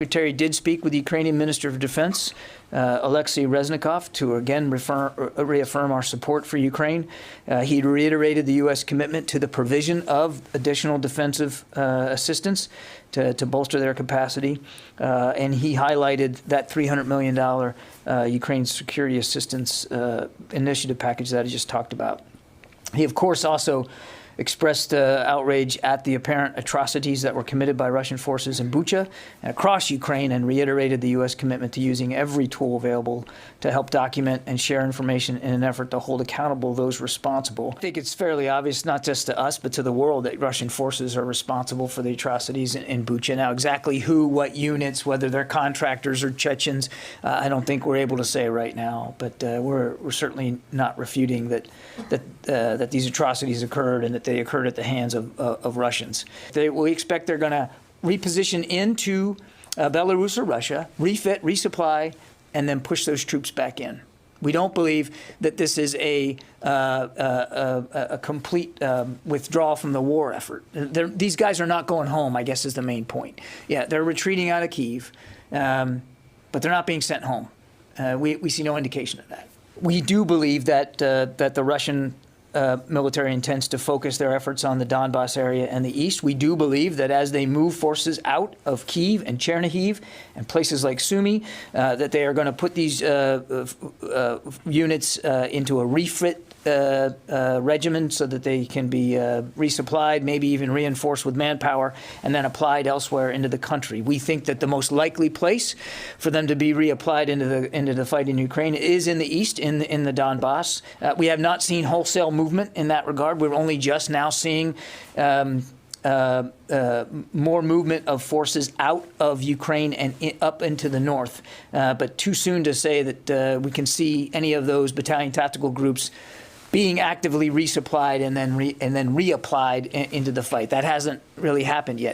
Secretary did speak with the Ukrainian Minister of Defense, Alexei Reznikov, to again reaffirm our support for Ukraine. He reiterated the U.S. commitment to the provision of additional defensive assistance to bolster their capacity, and he highlighted that $300 million Ukraine security assistance initiative package that I just talked about. He, of course, also expressed outrage at the apparent atrocities that were committed by Russian forces in Bucha and across Ukraine, and reiterated the U.S. commitment to using every tool available to help document and share information in an effort to hold accountable those responsible. I think it's fairly obvious, not just to us, but to the world, that Russian forces are responsible for the atrocities in Bucha. Now, exactly who, what units, whether they're contractors or Chechens, I don't think we're able to say right now, but we're certainly not refuting that these atrocities occurred and that they occurred at the hands of Russians. We expect they're going to reposition into Belarus or Russia, refit, resupply, and then push those troops back in. We don't believe that this is a complete withdrawal from the war effort. These guys are not going home, I guess, is the main point. Yeah, they're retreating out of Kyiv, but they're not being sent home. We see no indication of that. We do believe that the Russian military intends to focus their efforts on the Donbass area and the east. We do believe that as they move forces out of Kyiv and Chernihiv and places like Sumy, that they are going to put these units into a refit regimen so that they can be resupplied, maybe even reinforced with manpower, and then applied elsewhere into the country. We think that the most likely place for them to be reapplied into the fight in Ukraine is in the east, in the Donbass. We have not seen wholesale movement in that regard. We're only just now seeing more movement of forces out of Ukraine and up into the north, but too soon to say that we can see any of those battalion tactical groups being actively resupplied and then reapplied into the fight. That hasn't really happened yet.